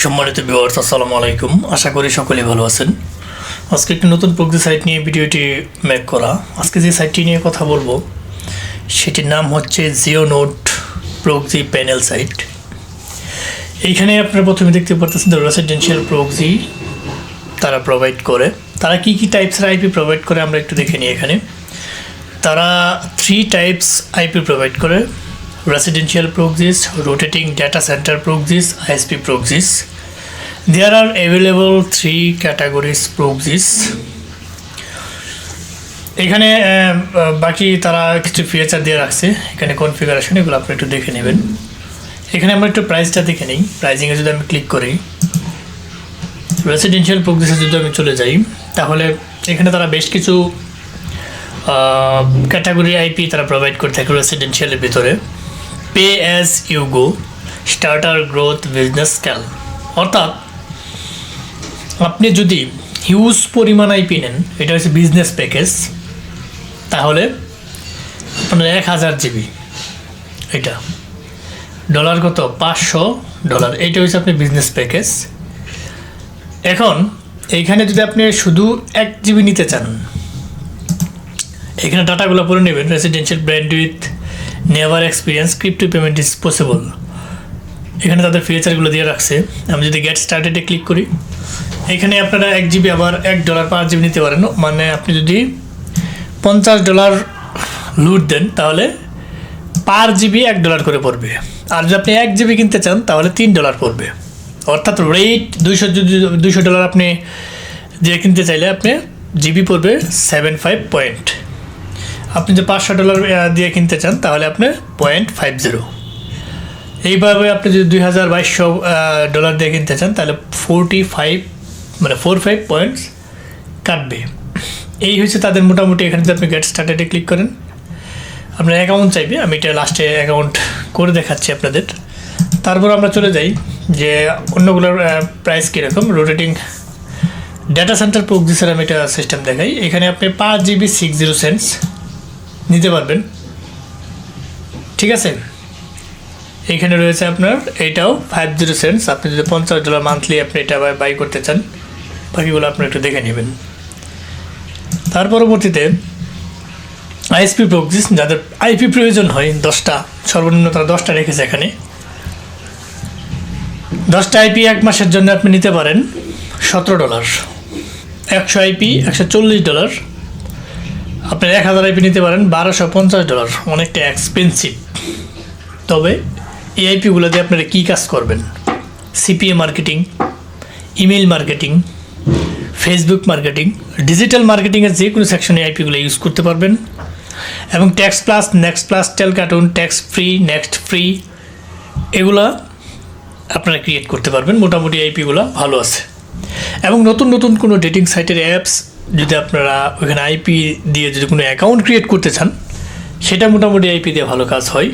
সম্মানিত ভিউয়ার্স, আসসালামু আলাইকুম। আশা করি সকলেই ভালো আছেন। আজকে একটি নতুন প্রক্সি সাইট নিয়ে ভিডিওটি মেক করা। আজকে যে সাইটটি নিয়ে কথা বলবো সেটির নাম হচ্ছে জিওনোড প্রক্সি প্যানেল সাইট। এইখানে আপনারা প্রথমে দেখতে পাচ্ছেন রেসিডেন্সিয়াল প্রক্সি তারা প্রোভাইড করে। তারা কি কি টাইপসের আইপি প্রোভাইড করে আমরা একটু দেখে নিই। এখানে তারা 3 টাইপস আইপি প্রোভাইড করে: residential proxies, rotating data center proxies, ISP proxies. There are available 3 categories proxies. এখানে বাকি তারা কিছু ফিচার দিয়ে রাখছে। এখানে কনফিগারেশন এগুলো আপনি একটু দেখে নেবেন। এখানে আমরা একটু প্রাইসটা দেখে নিই। প্রাইসিংয়ে যদি আমি ক্লিক করি, রেসিডেন্সিয়াল প্রক্সিসে যদি আমি চলে যাই, তাহলে এখানে তারা বেশ কিছু ক্যাটাগরি আইপি তারা প্রোভাইড করে থাকে রেসিডেন্সিয়ালের ভিতরে। Pay as you go, starter, growth, business, scale. অর্থাৎ আপনি যদি হিউজ পরিমাণ আইপি নেন, এটা হচ্ছে বিজনেস প্যাকেজ, তাহলে আপনার 1000 জিবি, এটা ডলার কত, $500, এইটা হচ্ছে আপনি বিজনেস প্যাকেজ। এখন এইখানে যদি আপনি শুধু 1 জিবি নিতে চান, এখানে ডাটাগুলো পরে নেবেন। Residential bandwidth, never experience, crypto payment is possible. এখানে তাদের ফিচারগুলো দিয়ে রাখছে। আমি যদি গেট স্টার্টেডে ক্লিক করি, এখানে আপনারা 1 জিবি আবার $1 পার জিবি নিতে পারেন। মানে আপনি যদি $50 লুট দেন, তাহলে পার জিবি $1 করে পড়বে। আর যদি আপনি 1 জিবি কিনতে চান, তাহলে $3 পড়বে। অর্থাৎ রেট $200 আপনি যে কিনতে চাইলে আপনি জিবি পড়বে 75 পয়েন্ট। আপনি যে $500 দিয়ে কিনতে চান, তাহলে আপনি 0.50। এইভাবে আপনি যদি $2200 দিয়ে কিনতে চান, তাহলে 45 পয়েন্টস কাটবে। এই হচ্ছে তাদের মোটামুটি। এখানে যদি আপনি গেট স্টার্টেডে ক্লিক করেন, আপনার অ্যাকাউন্ট চাইবে। আমি এটা লাস্টে অ্যাকাউন্ট করে দেখাচ্ছি আপনাদের। তারপর আমরা চলে যাই যে অন্যগুলোর প্রাইস কীরকম। রোটেটিং ডেটা সেন্টার প্রক্সিসের আমি এটা সিস্টেম দেখাই। এখানে আপনি 5 জিবি 60 সেন্টস নিতে পারবেন, ঠিক আছে। এইখানে রয়েছে আপনার এইটাও 50 সেন্টস। আপনি যদি $50 মান্থলি আপনি এটা বাই করতে চান, বাকিগুলো আপনি একটু দেখে নেবেন। তার পরবর্তীতে আইএসপি প্রক্সিস, যাদের আইপি প্রয়োজন হয় 10টা, সর্বনিম্ন তারা 10টা রেখেছে। এখানে 10টা আইপি 1 মাসের জন্য আপনি নিতে পারেন $17। 100 আইপি $140। আপনি 1000 আইপি নিতে পারেন $1250। অনেকটা এক্সপেন্সিভ। তবে এই আইপিগুলো দিয়ে আপনারা কী কাজ করবেন? CPA marketing, email marketing, Facebook marketing, digital মার্কেটিংয়ের যে কোনো সেকশনে আইপিগুলো ইউজ করতে পারবেন। এবং text plus, next plus, Talkatone, text free, next free, এগুলা আপনারা ক্রিয়েট করতে পারবেন। মোটামুটি আইপিগুলো ভালো আছে। এবং নতুন নতুন কোনো ডেটিং সাইটের অ্যাপস যদি আপনারা ওইখানে আইপি দিয়ে যদি কোনো অ্যাকাউন্ট ক্রিয়েট করতে চান, সেটা মোটামুটি আইপি দিয়ে ভালো কাজ হয়।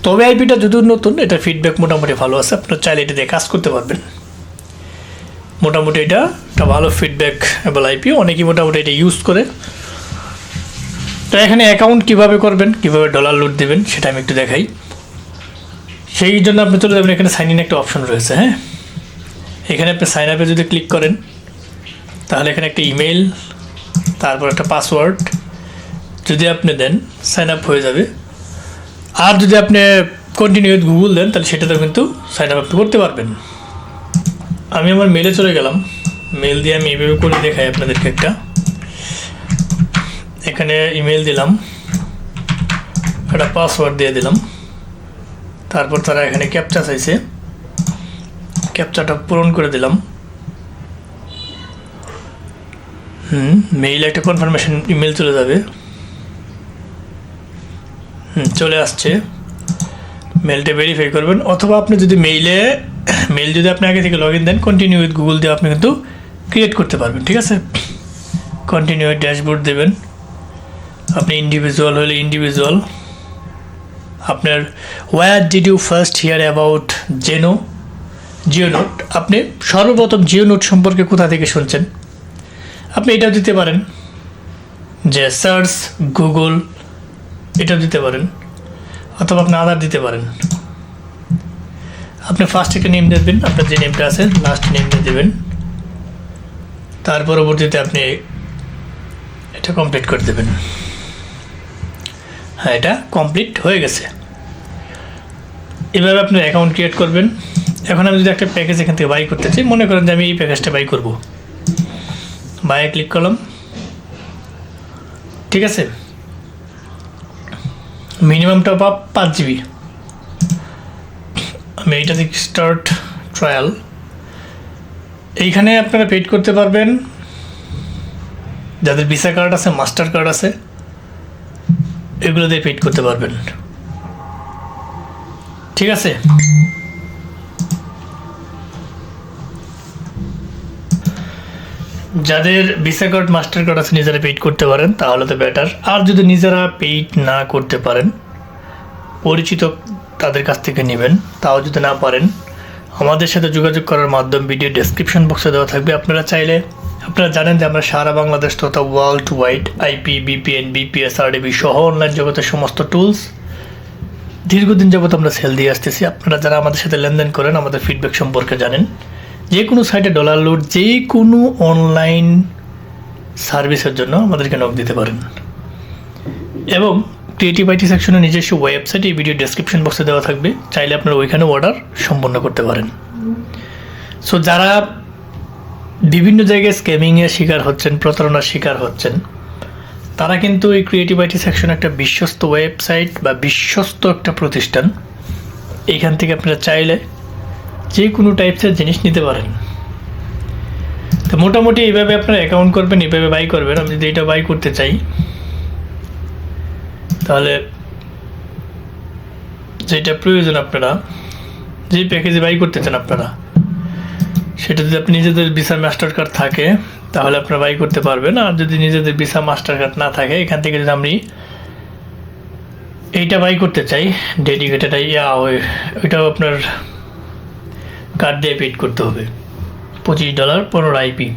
তবে আইপিটা যদিও নতুন, এটা ফিডব্যাক মোটামুটি ভালো আছে। আপনারা চাইলে এটা দিয়ে কাজ করতে পারবেন। মোটামুটি এটা একটা ভালো ফিডব্যাক এবং আইপি, অনেকেই মোটামুটি এটা ইউজ করে। তো এখানে অ্যাকাউন্ট কীভাবে করবেন, কীভাবে ডলার লুট দেবেন, সেটা আমি একটু দেখাই। সেই জন্য আপনি চলে যাবেন, এখানে সাইন ইন একটা অপশন রয়েছে। হ্যাঁ, এখানে আপনি সাইন আপে যদি ক্লিক করেন, তাহলে এখানে একটা ইমেল, তারপর একটা পাসওয়ার্ড যদি আপনি দেন, সাইন আপ হয়ে যাবে। আর যদি আপনি কন্টিনিউ উইথ গুগল দেন, তাহলে সেটাতে কিন্তু সাইন আপ আপনি করতে পারবেন। আমি আমার মেলে চলে গেলাম। মেল দিয়ে আমি এইভাবে করে দেখাই আপনাদেরকে। একটা এখানে ইমেল দিলাম, একটা পাসওয়ার্ড দিয়ে দিলাম। তারপর তারা এখানে ক্যাপচা চাইছে, ক্যাপচাটা পূরণ করে দিলাম। মেইল একটা কনফার্মেশন ইমেল চলে যাবে। চলে আসছে। মেলটা ভেরিফাই করবেন, অথবা আপনি যদি মেল যদি আপনি আগে থেকে লগ ইন দেন, কন্টিনিউ উইথ গুগল দিয়ে আপনি কিন্তু ক্রিয়েট করতে পারবেন, ঠিক আছে। কন্টিনিউ উইথ ড্যাশবোর্ড দেবেন। আপনি ইন্ডিভিজুয়াল হলে ইন্ডিভিজুয়াল। আপনার where did you first hear about Geonode, আপনি সর্বপ্রথম জিওনোড সম্পর্কে কোথা থেকে শুনছেন, আপনি এটাও দিতে পারেন। যে সার্চ গুগল, এটাও দিতে পারেন, অথবা আপনি আদার দিতে পারেন। আপনি ফার্স্ট একটা নেম দেবেন, আপনার যে নেমটা আছে লাস্ট নেম দিয়ে দেবেন। তার পরবর্তীতে আপনি এটা কমপ্লিট করে দেবেন। হ্যাঁ, এটা কমপ্লিট হয়ে গেছে। এভাবে আপনি অ্যাকাউন্ট ক্রিয়েট করবেন। এখন আমি যদি একটা প্যাকেজ এখান থেকে বাই করতে চাই, মনে করেন যে আমি এই প্যাকেজটা বাই করব, বাইয়ে ক্লিক করলাম। ঠিক আছে, মিনিমাম টপ আপ 5 GB। আমি এইটা থেকে স্টার্ট ট্রায়াল, এইখানে আপনারা পেড করতে পারবেন যাদের ভিসা কার্ড আছে, মাস্টার কার্ড আছে, এগুলো দিয়ে পেড করতে পারবেন। ঠিক আছে, যাদের ভিসা কার্ড মাস্টার কার্ড আছে নিজেরা পেইড করতে পারেন, তাহলে তো বেটার। আর যদি নিজেরা পেইড না করতে পারেন, পরিচিত তাদের কাছ থেকে নেবেন। তাও যদি না পারেন, আমাদের সাথে যোগাযোগ করার মাধ্যম ভিডিও ডেসক্রিপশন বক্সে দেওয়া থাকবে। আপনারা চাইলে, আপনারা জানেন যে আমরা সারা বাংলাদেশ তথা worldwide IP, VPN, VPS, RDP সহ অনলাইন জগতের সমস্ত টুলস দীর্ঘদিন যাবত আমরা সেল দিয়ে আসতেছি। আপনারা যারা আমাদের সাথে লেনদেন করেন, আমাদের ফিডব্যাক সম্পর্কে জানেন। যে কোনো সাইটে ডলার লুট, যে কোনো অনলাইন সার্ভিসের জন্য আমাদেরকে নক দিতে পারেন। এবং ক্রিয়েটিভ আইটি সেকশনে নিজস্ব ওয়েবসাইট এই ভিডিও ডেসক্রিপশন বক্সে দেওয়া থাকবে, চাইলে আপনারা ওইখানে অর্ডার সম্পন্ন করতে পারেন। সো যারা বিভিন্ন জায়গায় স্ক্যামিংয়ের শিকার হচ্ছেন, প্রতারণার শিকার হচ্ছেন, তারা কিন্তু এই ক্রিয়েটিভ আইটি সেকশন একটা বিশ্বস্ত ওয়েবসাইট বা বিশ্বস্ত একটা প্রতিষ্ঠান। এইখান থেকে আপনারা চাইলে যে কোনো টাইপসের জিনিস নিতে পারেন। তো মোটামুটি এইভাবে আপনারা অ্যাকাউন্ট করবেন, এইভাবে বাই করবেন। আমি যদি এটা বাই করতে চাই, তাহলে যেটা প্রয়োজন, আপনারা যে প্যাকেজে বাই করতে চান আপনারা, সেটা যদি আপনি নিজেদের ভিসা মাস্টার কার্ড থাকে তাহলে আপনারা বাই করতে পারবেন। আর যদি নিজেদের ভিসা মাস্টার কার্ড না থাকে, এখান থেকে যদি আমি এইটা বাই করতে চাই, ডেডিকেটেড ওইটাও আপনার কার্ড দিয়ে পেড করতে হবে। $25, 15 আইপি,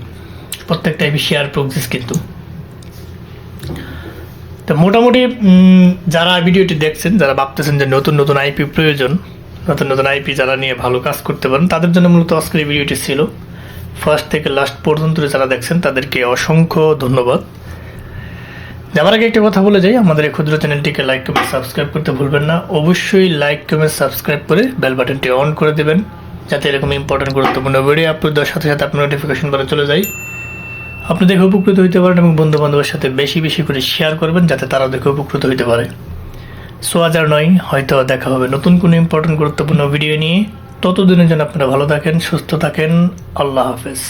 প্রত্যেকটা আইপি শেয়ার প্রক্সিস কিন্তু। তো মোটামুটি যারা ভিডিওটি দেখছেন, যারা ভাবতেছেন যে নতুন নতুন আইপি প্রয়োজন, নতুন নতুন আইপি যারা নিয়ে ভালো কাজ করতে পারেন, তাদের জন্য মূলত আজকের এই ভিডিওটি ছিল। ফার্স্ট থেকে লাস্ট পর্যন্ত যারা দেখছেন তাদেরকে অসংখ্য ধন্যবাদ। যাবার আগে একটা কথা বলে যাই, আমাদের এই ক্ষুদ্র চ্যানেলটিকে লাইক, কমেন্ট, সাবস্ক্রাইব করতে ভুলবেন না। অবশ্যই লাইক, কমেন্ট, সাবস্ক্রাইব করে বেল বাটনটি অন করে দেবেন, যাতে এরকম ইম্পর্টেন্ট গুরুত্বপূর্ণ ভিডিও আপলোড দেওয়ার সাথে সাথে আপনার নোটিফিকেশন বারে চলে যায়। আপনি দেখে উপকৃত হইতে পারেন এবং বন্ধু বান্ধবের সাথে বেশি বেশি করে শেয়ার করবেন, যাতে তারাও দেখে উপকৃত হইতে পারে। সো আজ আর নয়, হয়তো দেখা হবে নতুন কোনো ইম্পর্টেন্ট গুরুত্বপূর্ণ ভিডিও নিয়ে। ততদিনের জন্য আপনারা ভালো থাকেন, সুস্থ থাকেন। আল্লাহ হাফেজ।